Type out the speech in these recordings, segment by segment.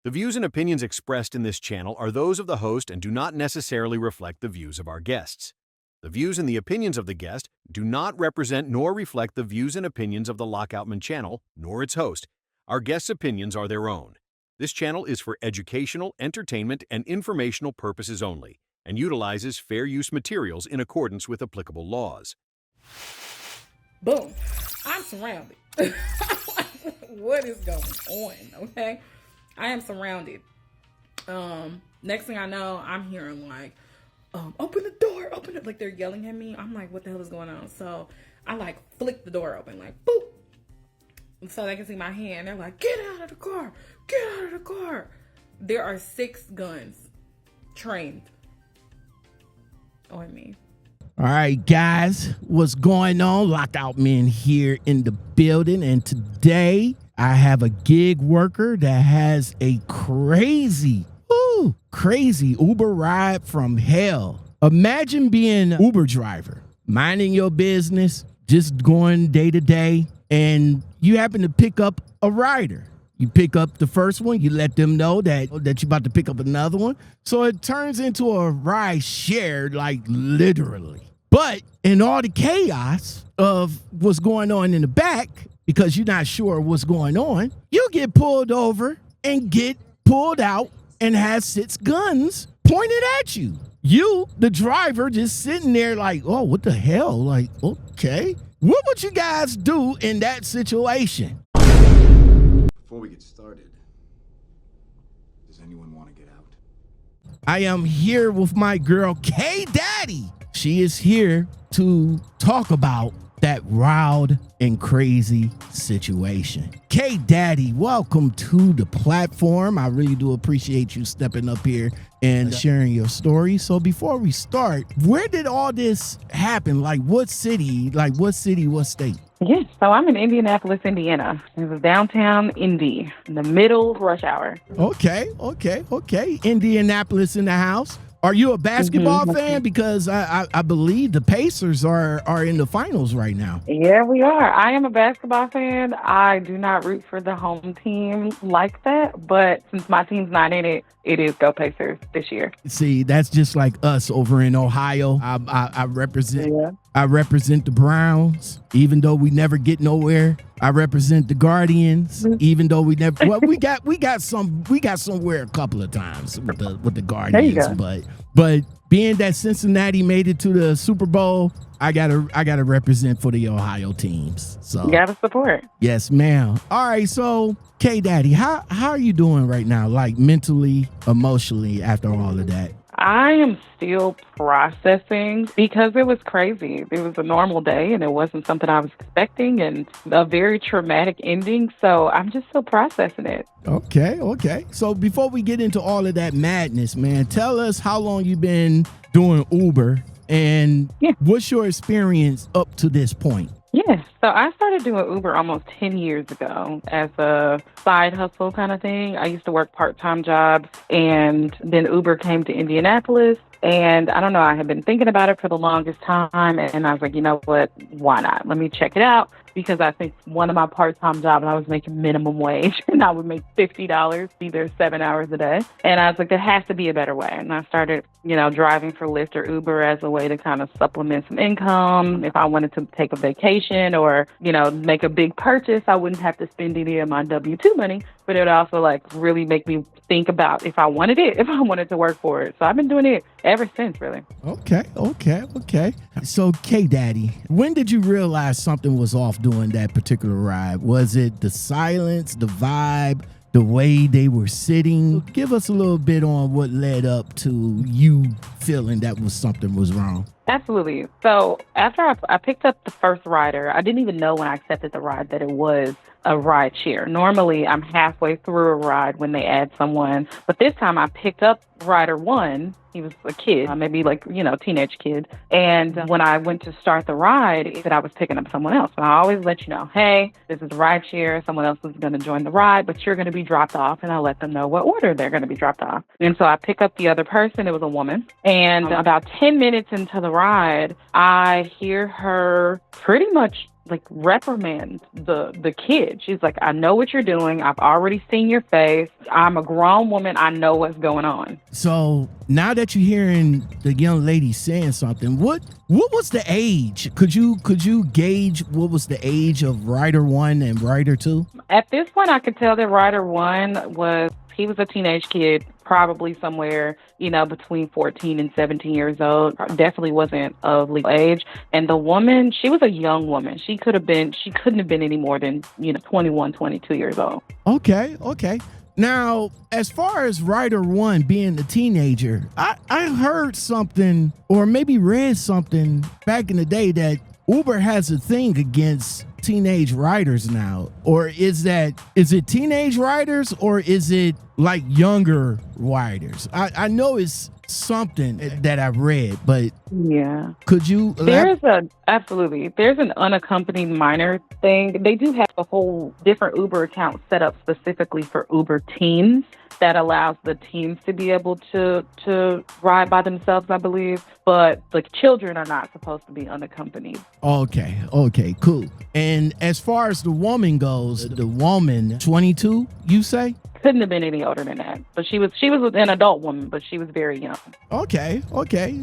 The views and opinions expressed in this channel are those of the host and do not necessarily reflect the views of our guests. The views and the opinions of the guest do not represent nor reflect the views and opinions of the Lockoutmen channel, nor its host. Our guests' opinions are their own. This channel is for educational, entertainment, and informational purposes only, and utilizes fair use materials in accordance with applicable laws. Boom. I'm surrounded. What is going on? Okay. I am surrounded. Next thing I know, I'm hearing like, open the door, open it. Like they're yelling at me. I'm like, what the hell is going on? So I like flick the door open, like boop. So they can see my hand. They're like, get out of the car. Get out of the car. There are 6 guns trained on me. All right, guys, what's going on? Lockoutmen here in the building, and today I have a gig worker that has a crazy Uber ride from hell. Imagine being an Uber driver, minding your business, just going day to day, and you happen to pick up a rider. You pick up the first one, you let them know that you're about to pick up another one. So it turns into a ride share, like literally. But in all the chaos of what's going on in the back, because you're not sure what's going on, you get pulled over and get pulled out and have 6 guns pointed at you. You, the driver, just sitting there like, oh, what the hell? Like, okay. What would you guys do in that situation? Before we get started, does anyone want to get out? I am here with my girl, K Daddy. She is here to talk about that wild and crazy situation. K Daddy, welcome to the platform. I really do appreciate you stepping up here and sharing your story. So before we start, where did all this happen? Like what city, what state? Yes, so I'm in Indianapolis, Indiana. It was downtown Indy, in the middle of rush hour. Okay. Indianapolis in the house. Are you a basketball fan? Because I believe the Pacers are in the finals right now. Yeah, we are. I am a basketball fan. I do not root for the home team like that, but since my team's not in it, it is Go Pacers this year. See, that's just like us over in Ohio. I represent the Browns, even though we never get nowhere. I represent the Guardians, even though we never. Well, we got somewhere a couple of times with the Guardians, but being that Cincinnati made it to the Super Bowl, I gotta represent for the Ohio teams. So you gotta support. Yes, ma'am. All right, so K Daddy, how are you doing right now? Like mentally, emotionally, after all of that? I am still processing because it was crazy. It was a normal day and it wasn't something I was expecting and a very traumatic ending. So I'm just still processing it. Okay. So before we get into all of that madness, man, tell us how long you've been doing Uber and what's your experience up to this point? Yes. So I started doing Uber almost 10 years ago as a side hustle kind of thing. I used to work part-time jobs, and then Uber came to Indianapolis. And I don't know, I had been thinking about it for the longest time. And I was like, you know what? Why not? Let me check it out. Because I think one of my part-time jobs, I was making minimum wage and I would make $50, either 7 hours a day. And I was like, there has to be a better way. And I started, driving for Lyft or Uber as a way to kind of supplement some income. If I wanted to take a vacation or, make a big purchase, I wouldn't have to spend any of my W-2 money. But it would also really make me think about if I wanted to work for it. So I've been doing it ever since, really. Okay. So K Daddy, when did you realize something was off doing that particular ride? Was it the silence, the vibe, the way they were sitting? Give us a little bit on what led up to you feeling that something was wrong. Absolutely. So after I picked up the first rider, I didn't even know when I accepted the ride that it was a ride share. Normally, I'm halfway through a ride when they add someone. But this time I picked up rider 1. He was a kid, maybe teenage kid. And when I went to start the ride, it said I was picking up someone else. And I always let you know, hey, this is ride share. Someone else is going to join the ride, but you're going to be dropped off. And I let them know what order they're going to be dropped off. And so I pick up the other person. It was a woman. And And about 10 minutes into the ride, I hear her pretty much like reprimand the kid. She's like, I know what you're doing. I've already seen your face. I'm a grown woman. I know what's going on. So now that you're hearing the young lady saying something, what was the age? Could you gauge what was the age of Rider 1 and Rider 2? At this point, I could tell that Rider 1 was a teenage kid, probably somewhere, between 14 and 17 years old. Definitely wasn't of legal age. And the woman, she was a young woman. She couldn't have been any more than, 21, 22 years old. Okay. Now, as far as Rider 1 being a teenager, I heard something or maybe read something back in the day that Uber has a thing against teenage riders now. Or is it teenage riders or is it like younger riders? I know it's something that I've read, but yeah, could you there's an unaccompanied minor thing. They do have a whole different Uber account set up specifically for Uber teens that allows the teens to be able to ride by themselves, I believe, but the children are not supposed to be unaccompanied. Okay, cool. And as far as the woman goes, the woman 22, you say? Couldn't have been any older than that, but she was an adult woman, but she was very young. Okay.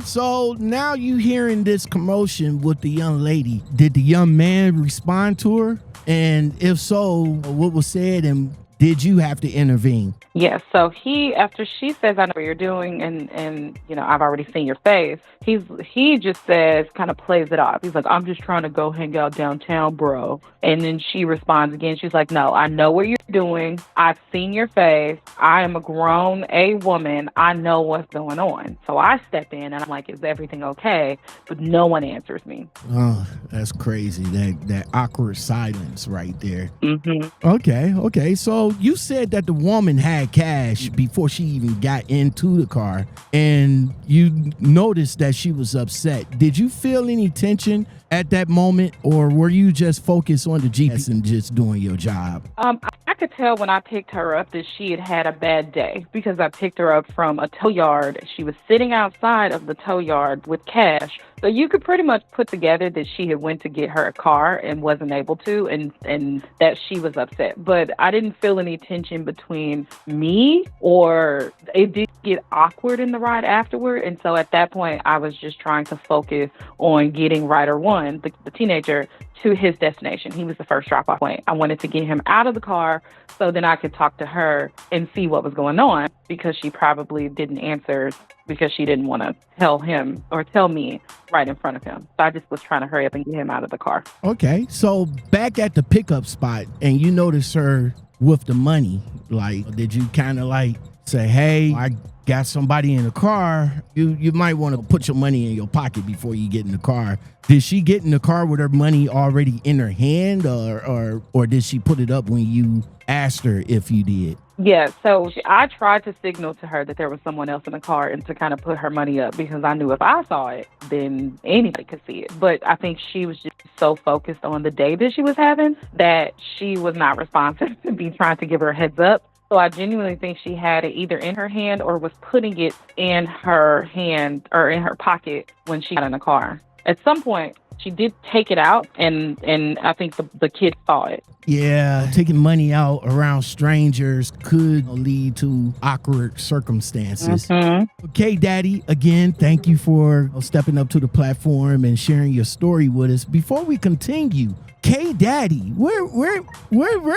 So now you hearing this commotion with the young lady. Did the young man respond to her? And if so, what was said, and did you have to intervene? Yes. So after she says, I know what you're doing, and I've already seen your face, he just says, kind of plays it off. He's like, I'm just trying to go hang out downtown, bro. And then she responds again. She's like, no, I know what you're doing. I've seen your face. I am a grown woman. I know what's going on. So I step in and I'm like, is everything okay? But no one answers me. Oh, that's crazy. That awkward silence right there. Mm-hmm. Okay. So you said that the woman had cash before she even got into the car, and you noticed that she was upset. Did you feel any tension at that moment, or were you just focused on the GPS and just doing your job? I could tell when I picked her up that she had a bad day because I picked her up from a tow yard. She was sitting outside of the tow yard with cash. So you could pretty much put together that she had went to get her a car and wasn't able to, and that she was upset. But I didn't feel any tension between me, or it did get awkward in the ride afterward. And so at that point, I was just trying to focus on getting Rider 1, the teenager, to his destination. He was the first drop-off point. I wanted to get him out of the car so then I could talk to her and see what was going on, because she probably didn't answer because she didn't want to tell him or tell me right in front of him. So I just was trying to hurry up and get him out of the car. Okay, so back at the pickup spot, and you notice her with the money. Like, did you kind of like say, hey, I got somebody in the car, you might want to put your money in your pocket before you get in the car? Did she get in the car with her money already in her hand, or did she put it up when you asked her if you did? Yeah, so I tried to signal to her that there was someone else in the car and to kind of put her money up, because I knew if I saw it, then anybody could see it. But I think she was just so focused on the day that she was having that she was not responsive to me trying to give her a heads up. So I genuinely think she had it either in her hand or was putting it in her hand or in her pocket when she got in the car. At some point, she did take it out, and I think the kid saw it. Yeah, taking money out around strangers could lead to awkward circumstances. Mm-hmm. Okay, Daddy, again, thank you for stepping up to the platform and sharing your story with us. Before we continue, K Daddy, where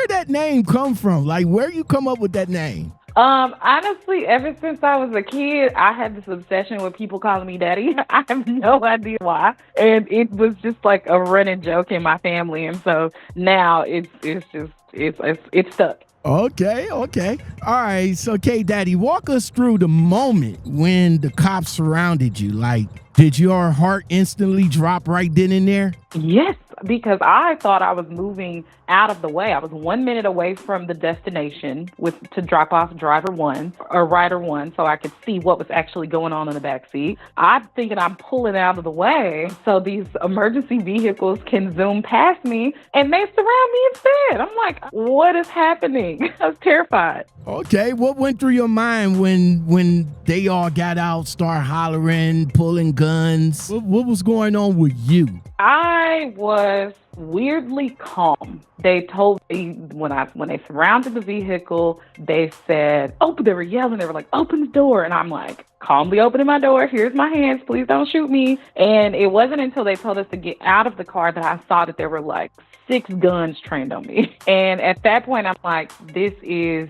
that name come from? Like, where you come up with that name? Honestly, ever since I was a kid, I had this obsession with people calling me daddy. I have no idea why. And it was just like a running joke in my family. And so now it's stuck. Okay. All right. So, K Daddy, walk us through the moment when the cops surrounded you. Like, did your heart instantly drop right then and there? Yes. because I thought I was moving out of the way. I was 1 minute away from the destination to drop off driver one or rider one so I could see what was actually going on in the back seat. I'm thinking I'm pulling out of the way so these emergency vehicles can zoom past me, and they surround me instead. I'm like, what is happening? I was terrified. Okay, what went through your mind when they all got out, start hollering, pulling guns? What was going on with you? I was weirdly calm. They told me when they surrounded the vehicle, they said, they were yelling, they were like, open the door. And I'm like, calmly opening my door. Here's my hands. Please don't shoot me. And it wasn't until they told us to get out of the car that I saw that there were like 6 guns trained on me. And at that point, I'm like, this is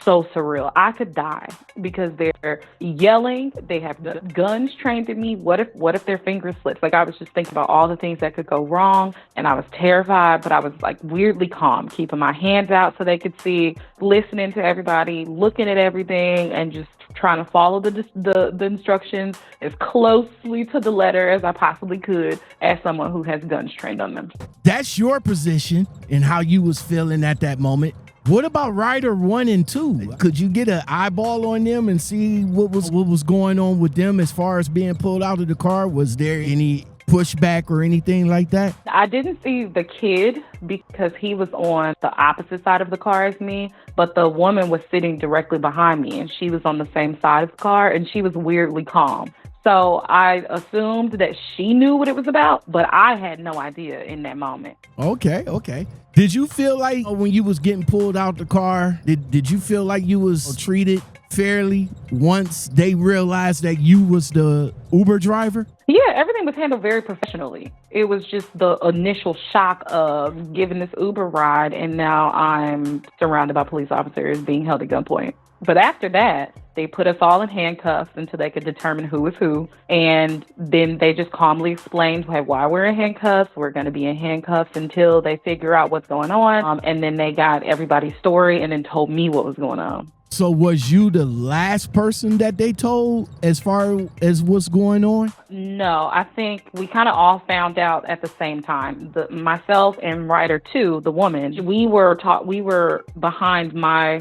so surreal. I could die because they're yelling. They have guns trained at me. What if their finger slips? Like, I was just thinking about all the things that could go wrong. And I was terrified, but I was like weirdly calm, keeping my hands out so they could see, listening to everybody, looking at everything, and just trying to follow the instructions as closely to the letter as I possibly could as someone who has guns trained on them. That's your position and how you was feeling at that moment. What about rider 1 and 2? Could you get an eyeball on them and see what was going on with them as far as being pulled out of the car? Was there any pushback or anything like that? I didn't see the kid because he was on the opposite side of the car as me, but the woman was sitting directly behind me and she was on the same side of the car and she was weirdly calm. So I assumed that she knew what it was about, but I had no idea in that moment. Okay. Did you feel like when you was getting pulled out the car, did you feel like you was treated fairly once they realized that you was the Uber driver? Yeah, everything was handled very professionally. It was just the initial shock of giving this Uber ride, and now I'm surrounded by police officers being held at gunpoint. But after that, they put us all in handcuffs until they could determine who was who. And then they just calmly explained why we're in handcuffs. We're going to be in handcuffs until they figure out what's going on. And then they got everybody's story and then told me what was going on. So was you the last person that they told as far as what's going on? No, I think we kind of all found out at the same time. Myself and Rider 2, the woman, we were behind my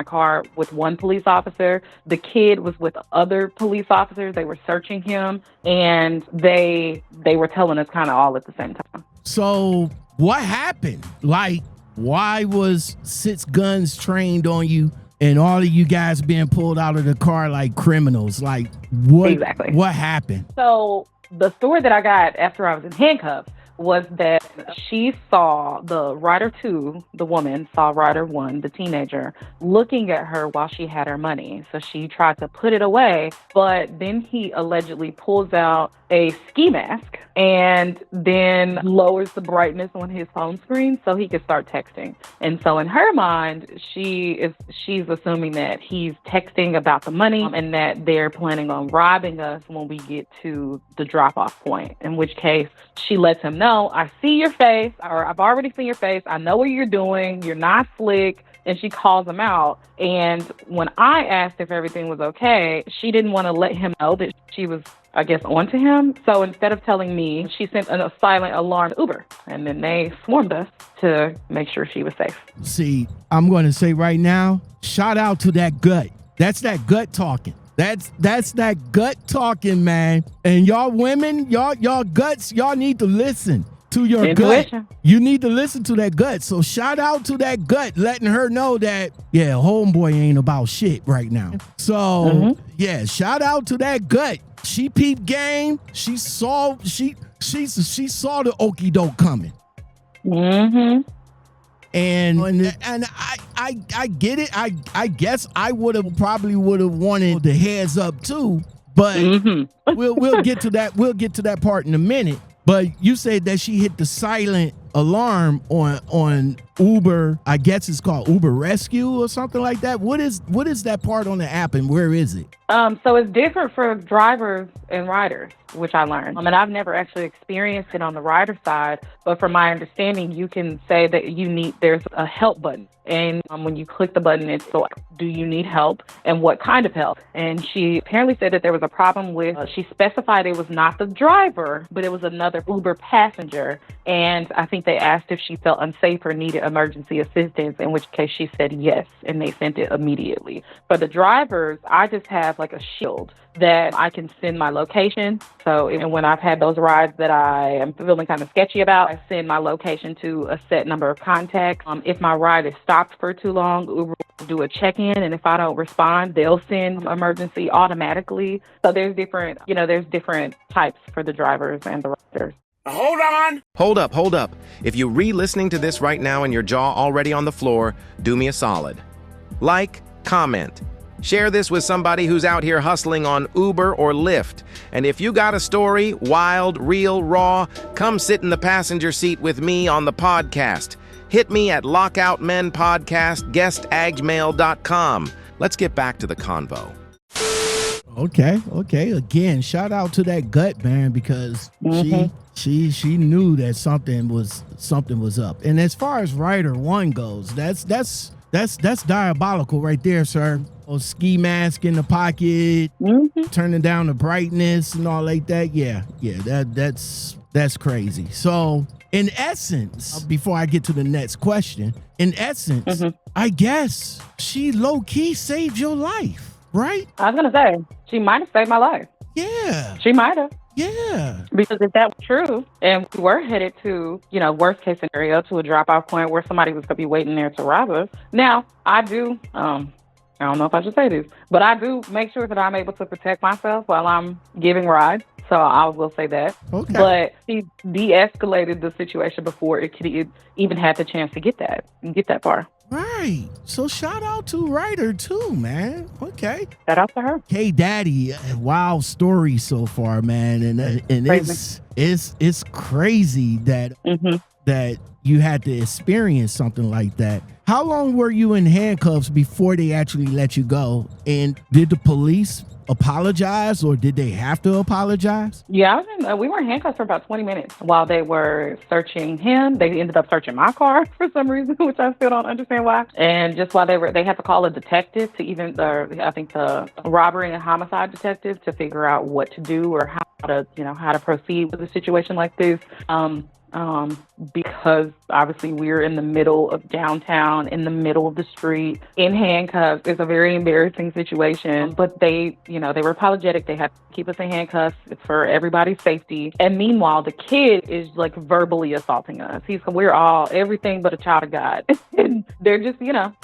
car with one police officer. The kid was with other police officers. They were searching him, and they were telling us kind of all at the same time. So what happened? Like, why was 6 guns trained on you? And all of you guys being pulled out of the car like criminals. Like, what? Exactly. What happened? So the story that I got after I was in handcuffs was that she saw the Rider 2, the woman, saw Rider 1, the teenager, looking at her while she had her money. So she tried to put it away, but then he allegedly pulls out a ski mask and then lowers the brightness on his phone screen so he could start texting. And so in her mind, she's assuming that he's texting about the money and that they're planning on robbing us when we get to the drop-off point, in which case she lets him know, I see your face, or I've already seen your face. I know what you're doing. You're not slick. And she calls him out. And when I asked if everything was okay, she didn't want to let him know that she was, I guess, onto him. So instead of telling me, she sent a silent alarm to Uber. And then they swarmed us to make sure she was safe. See, I'm going to say right now, shout out to that gut. That's that gut talking. That's that gut talking, man. And y'all women, y'all guts, y'all need to listen to your intuition. Gut. You need to listen to that gut. So shout out to that gut, letting her know that, yeah, homeboy ain't about shit right now. So yeah, shout out to that gut. She peeped game. She saw the okie doke coming. Mm-hmm. And I get it. I guess I would have wanted the heads up too, but we'll get to that. We'll get to that part in a minute. But you said that she hit the silent alarm on Uber. I guess it's called Uber Rescue or something like that. What is that part on the app and where is it? So it's different for drivers and riders. which I learned. And I've never actually experienced it on the rider side, but from my understanding, you can say that there's a help button. And when you click the button, it's like, do you need help and what kind of help? And she apparently said that there was a problem with, she specified it was not the driver, but it was another Uber passenger. And I think they asked if she felt unsafe or needed emergency assistance, in which case she said yes, and they sent it immediately. For the drivers, I just have like a shield that I can send my location. So and when I've had those rides that I am feeling kind of sketchy about, I send my location to a set number of contacts. If my ride is stopped for too long, Uber will do a check-in, and if I don't respond, they'll send emergency automatically. So there's different types for the drivers and the riders. Hold on. Hold up. If you're re-listening to this right now and your jaw already on the floor, do me a solid. Like, comment. Share this with somebody who's out here hustling on Uber or Lyft. And if you got a story, wild, real, raw, come sit in the passenger seat with me on the podcast. Hit me at lockoutmenpodcastguest@gmail.com. Let's get back to the convo. Okay. Again, shout out to that gut, man, because she knew that something was up. And as far as Rider 1 goes, that's diabolical right there, sir. Ski mask in the pocket, turning down the brightness and all like that. Yeah, that's crazy. So in essence, before I get to the next question, I guess she low-key saved your life, right? I was going to say, she might have saved my life. Yeah. She might have. Yeah. Because if that was true, and we were headed to, worst case scenario, to a drop-off point where somebody was going to be waiting there to rob us. Now, I do, I don't know if I should say this, but I do make sure that I'm able to protect myself while I'm giving rides. So I will say that. Okay. But she de-escalated the situation before it could even had the chance to get that far. Right. So shout out to Ryder too, man. Okay. Shout out to her. Hey, Daddy, wild story so far, man, and it's crazy that that you had to experience something like that. How long were you in handcuffs before they actually let you go? And did the police apologize, or did they have to apologize? Yeah, we were in handcuffs for about 20 minutes while they were searching him. They ended up searching my car for some reason, which I still don't understand why. And just while they had to call a detective to the robbery and homicide detective to figure out what to do or how to proceed with a situation like this. Because obviously we're in the middle of downtown, in the middle of the street, in handcuffs. It's a very embarrassing situation, but they were apologetic. They had to keep us in handcuffs. It's for everybody's safety. And meanwhile, the kid is like verbally assaulting us. We're all everything but a child of God. And they're just,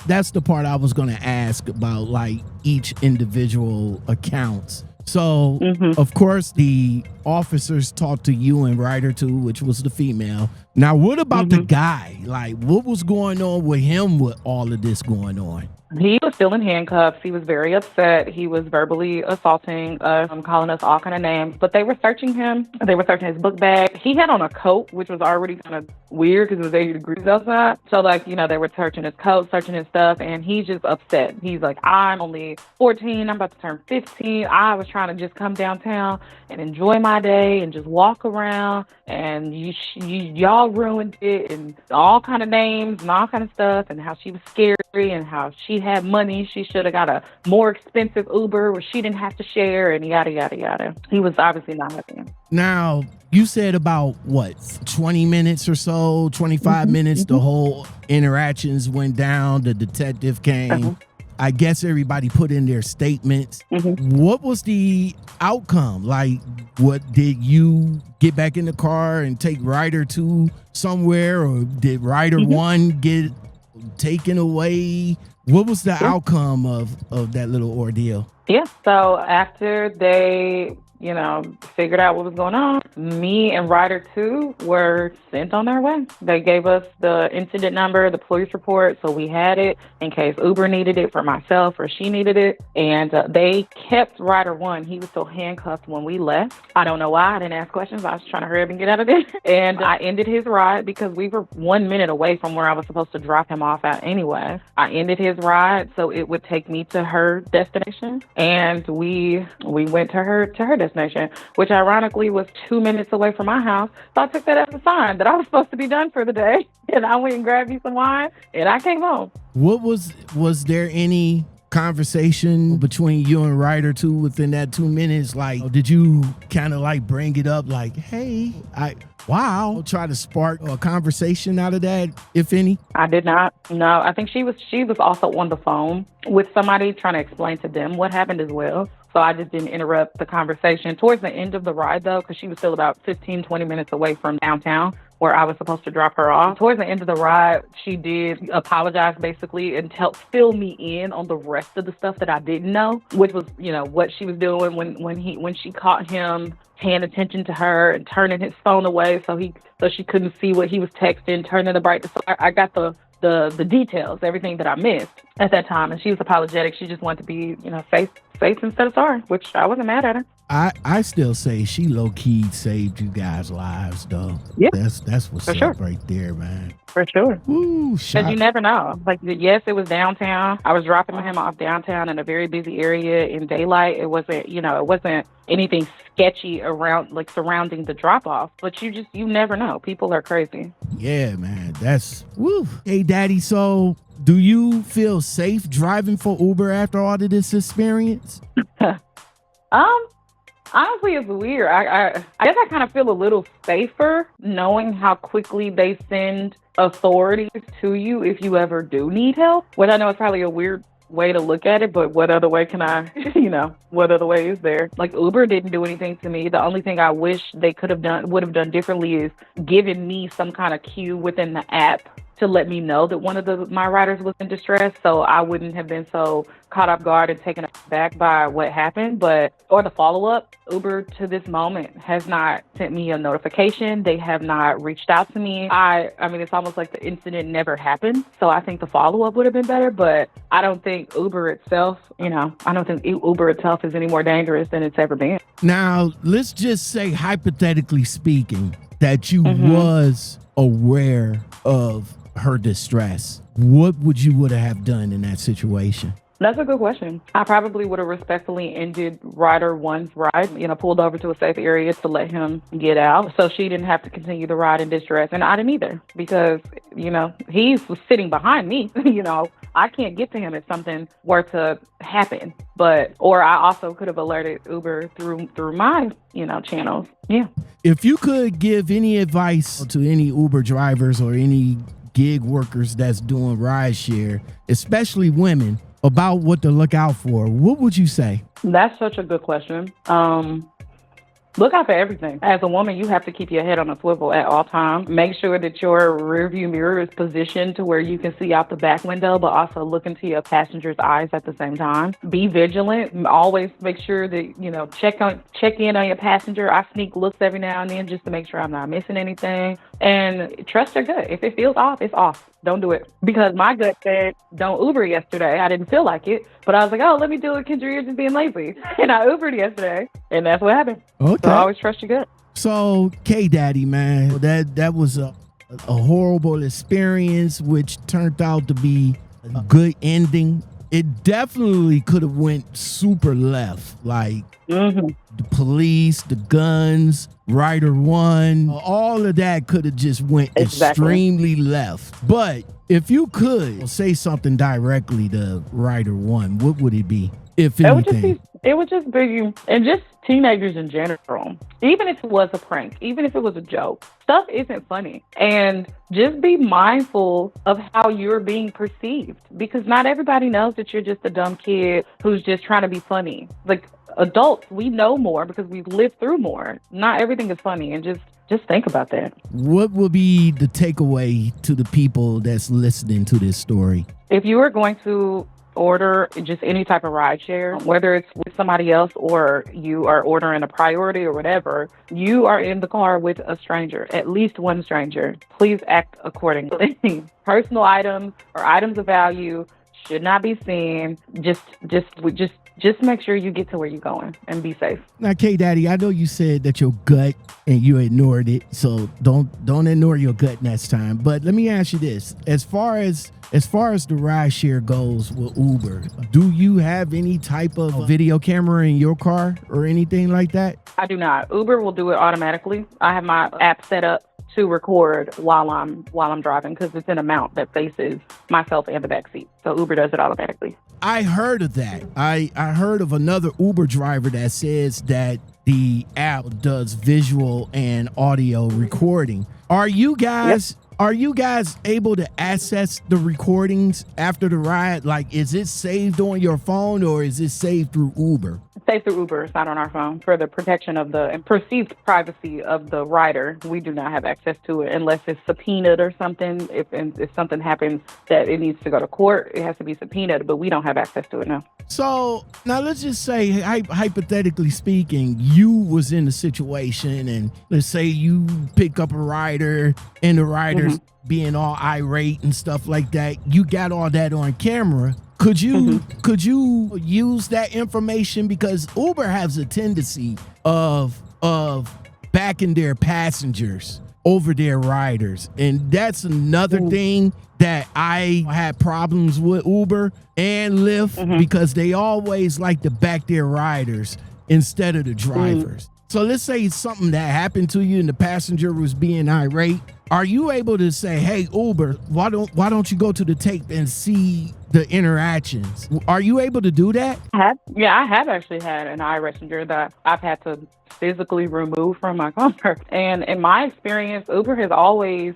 That's the part I was going to ask about, like each individual accounts. So, of course, the officers talked to you and Ryder 2, which was the female. Now, what about the guy? Like, what was going on with him with all of this going on? He was still in handcuffs. He was very upset. He was verbally assaulting us, calling us all kind of names. But they were searching him. They were searching his book bag. He had on a coat, which was already kind of weird because it was 80 degrees outside. So, they were searching his coat, searching his stuff, and he's just upset. He's like, I'm only 14. I'm about to turn 15. I was trying to just come downtown and enjoy my day and just walk around, and y'all ruined it, and all kind of names and all kind of stuff, and how she was scary and how she had money. She should have got a more expensive Uber where she didn't have to share, and yada, yada, yada. He was obviously not happy. Now, you said about, 20 minutes or so, 25 minutes, the whole interactions went down, the detective came. I guess everybody put in their statements. What was the outcome? Like, what did you get back in the car and take Ryder 2 somewhere, or did Ryder 1 get taken away? What was the outcome of that little ordeal? Yeah, so after they figured out what was going on, me and Ryder 2 were sent on their way. They gave us the incident number, the police report, so we had it in case Uber needed it for myself or she needed it. And they kept Ryder 1. He was still handcuffed when we left. I don't know why. I didn't ask questions. I was trying to hurry up and get out of there. And I ended his ride because we were 1 minute away from where I was supposed to drop him off at anyway. I ended his ride so it would take me to her destination. And we went to her destination. destination, which ironically was 2 minutes away from my house. So I took that as a sign that I was supposed to be done for the day. And I went and grabbed me some wine and I came home. Was there any conversation between you and Ryder too within that 2 minutes? Like, did you kind of like bring it up like, hey, try to spark a conversation out of that, if any? I did not. No, I think she was also on the phone with somebody trying to explain to them what happened as well. So I just didn't interrupt the conversation. Towards the end of the ride, though, because she was still about 15, 20 minutes away from downtown where I was supposed to drop her off. Towards the end of the ride, she did apologize basically and fill me in on the rest of the stuff that I didn't know, which was, what she was doing when she caught him paying attention to her and turning his phone away so she couldn't see what he was texting, turning the brightness. So I got the details, everything that I missed at that time. And she was apologetic. She just wanted to be, safe instead of sorry, which I wasn't mad at her. I still say she low-key saved you guys' lives, though. Yeah. That's what's up right there, man. For sure. Ooh, because you never know. Like, yes, it was downtown. I was dropping him off downtown in a very busy area in daylight. It wasn't, it wasn't anything sketchy surrounding the drop-off. But you never know. People are crazy. Yeah, man. That's, woo. Hey, Daddy, so do you feel safe driving for Uber after all of this experience? Honestly, it's weird. I guess I kind of feel a little safer knowing how quickly they send authorities to you if you ever do need help. Which I know it's probably a weird way to look at it, but what other way can I, what other way is there? Like, Uber didn't do anything to me. The only thing I wish they would have done differently is given me some kind of cue within the app to let me know that one of my riders was in distress, so I wouldn't have been so caught off guard and taken aback by what happened. Or the follow-up, Uber to this moment has not sent me a notification. They have not reached out to me. I mean, it's almost like the incident never happened. So I think the follow-up would have been better, but I don't think Uber itself, is any more dangerous than it's ever been. Now, let's just say, hypothetically speaking, that you was aware of her distress. What would have done in that situation? That's a good question. I probably would have respectfully ended Rider 1's ride, pulled over to a safe area to let him get out so she didn't have to continue the ride in distress. And I didn't either because, he was sitting behind me. I can't get to him if something were to happen. Or I also could have alerted Uber through my, channels. Yeah. If you could give any advice to any Uber drivers or any gig workers that's doing rideshare, especially women, about what to look out for, what would you say? That's such a good question. Look out for everything. As a woman, you have to keep your head on a swivel at all times. Make sure that your rearview mirror is positioned to where you can see out the back window, but also look into your passenger's eyes at the same time. Be vigilant. Always make sure that, check in on your passenger. I sneak looks every now and then just to make sure I'm not missing anything. And trust your gut. If it feels off, it's off. Don't do it. Because my gut said, don't Uber yesterday. I didn't feel like it. But I was like, let me do it. Kendra, you're just being lazy. And I Ubered yesterday. And that's what happened. Okay. So always trust your gut. So, K-Daddy, man, that was a horrible experience, which turned out to be a good ending. It definitely could have went super left. Like, the police, the guns, Rider 1, all of that could have just went extremely left. But if you could say something directly to Rider 1, what would it be, if anything? It would just be, and just teenagers in general, even if it was a prank, even if it was a joke, stuff isn't funny. And just be mindful of how you're being perceived, because not everybody knows that you're just a dumb kid who's just trying to be funny. Like, adults, we know more because we've lived through more. Not everything is funny, and just think about that. What would be the takeaway to the people that's listening to this story? If you are going to order just any type of rideshare, whether it's with somebody else or you are ordering a priority or whatever, you are in the car with a stranger, at least one stranger. Please act accordingly. Personal items or items of value should not be seen. Just make sure you get to where you're going and be safe. Now, K Daddy, I know you said that your gut and you ignored it, so don't ignore your gut next time. But let me ask you this: as far as the rideshare goes with Uber, do you have any type of video camera in your car or anything like that? I do not. Uber will do it automatically. I have my app set up to record while I'm driving because it's in a mount that faces myself and the backseat. So Uber does it automatically. I heard of that. I heard of another Uber driver that says that the app does visual and audio recording. Are you guys able to access the recordings after the ride? Like, is it saved on your phone or is it saved through Uber? Saved through Uber. It's not on our phone for the protection of the and perceived privacy of the rider. We do not have access to it unless it's subpoenaed or something. If something happens that it needs to go to court, it has to be subpoenaed, but we don't have access to it now. So now let's just say, hypothetically speaking, you was in a situation and let's say you pick up a rider and the rider's being all irate and stuff like that. You got all that on camera. Could you use that information? Because Uber has a tendency of backing their passengers over their riders. And that's another thing that I had problems with Uber and Lyft because they always like to back their riders instead of the drivers. So let's say something that happened to you and the passenger was being irate. Are you able to say, hey, Uber, why don't you go to the tape and see the interactions? Are you able to do that? I have actually had an irate passenger that I've had to physically remove from my car. And in my experience, Uber has always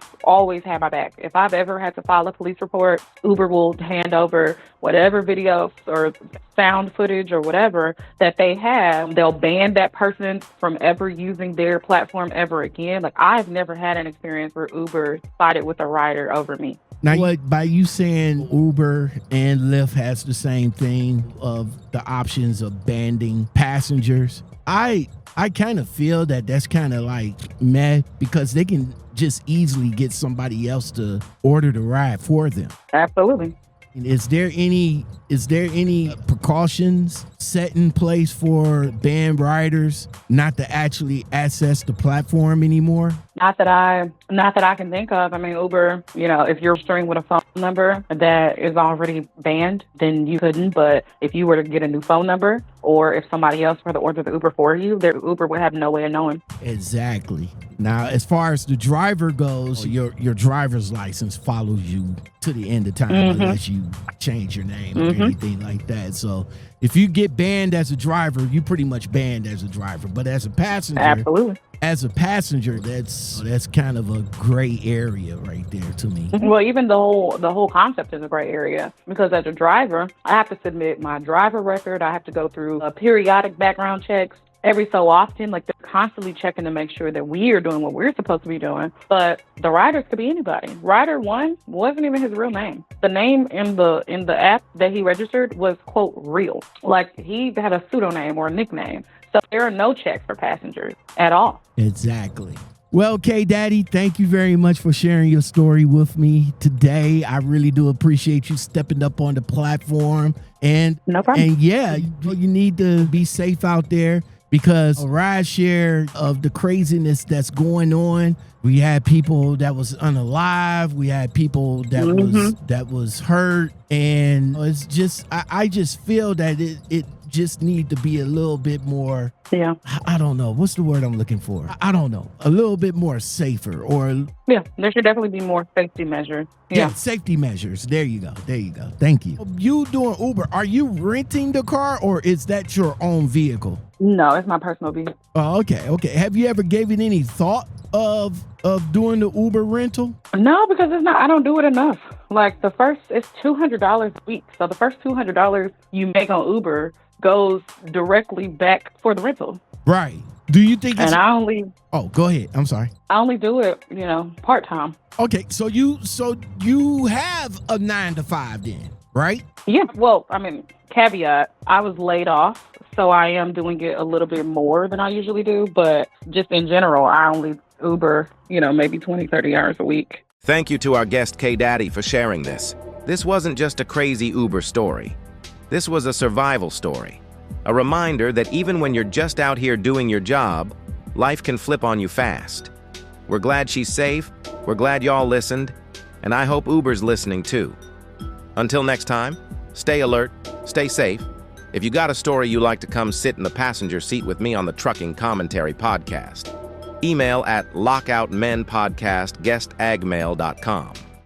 had my back. If I've ever had to file a police report, Uber will hand over whatever video or sound footage or whatever that they have. They'll ban that person from ever using their platform ever again. Like, I've never had an experience where Uber sided with a rider over me. Now, by you saying Uber and Lyft has the same thing of the options of banning passengers, I kind of feel that that's kind of like meh because they can just easily get somebody else to order the ride for them. Absolutely. Is there any precautions set in place for banned riders not to actually access the platform anymore? Not that I can think of. I mean, Uber, if you're registering with a phone number that is already banned, then you couldn't. But if you were to get a new phone number, or if somebody else were to order the Uber for you, their Uber would have no way of knowing. Exactly. Now, as far as the driver goes, your driver's license follows you to the end of time unless you change your name or anything like that. So if you get banned as a driver, you pretty much banned as a driver. But as a passenger, absolutely. As a passenger, that's kind of a gray area right there to me. Well, even the whole concept is a gray area because as a driver, I have to submit my driver record. I have to go through periodic background checks every so often. Like, they're constantly checking to make sure that we are doing what we're supposed to be doing. But the riders could be anybody. Rider 1 wasn't even his real name. The name in the app that he registered was, quote, real. Like, he had a pseudonym or a nickname. So there are no checks for passengers at all. Exactly. Well, K Daddy, thank you very much for sharing your story with me today. I really do appreciate you stepping up on the platform. And no problem. And yeah, you need to be safe out there because a rideshare of the craziness that's going on. We had people that was unalive. We had people that was hurt, and it's just I just feel that it just need to be a little bit more. Yeah. I don't know. What's the word I'm looking for? I don't know. A little bit more safer or. Yeah, there should definitely be more safety measures. Yeah, safety measures. There you go. Thank you. You doing Uber, are you renting the car or is that your own vehicle? No, it's my personal vehicle. Oh, okay. Have you ever given any thought of doing the Uber rental? No, because I don't do it enough. Like, it's $200 a week. So the first $200 you make on Uber goes directly back for the rental. Right. Do you think it's... And Oh, go ahead. I'm sorry. I only do it, part-time. Okay, so you have a 9-to-5 then, right? Yeah. Well, I mean, caveat, I was laid off, so I am doing it a little bit more than I usually do, but just in general, I only Uber, maybe 20, 30 hours a week. Thank you to our guest K Daddy for sharing this. This wasn't just a crazy Uber story. This was a survival story. A reminder that even when you're just out here doing your job, life can flip on you fast. We're glad she's safe, we're glad y'all listened, and I hope Uber's listening too. Until next time, stay alert, stay safe. If you got a story you'd like to come sit in the passenger seat with me on the Trucking Commentary Podcast, email at lockoutmenpodcastguest@agmail.com.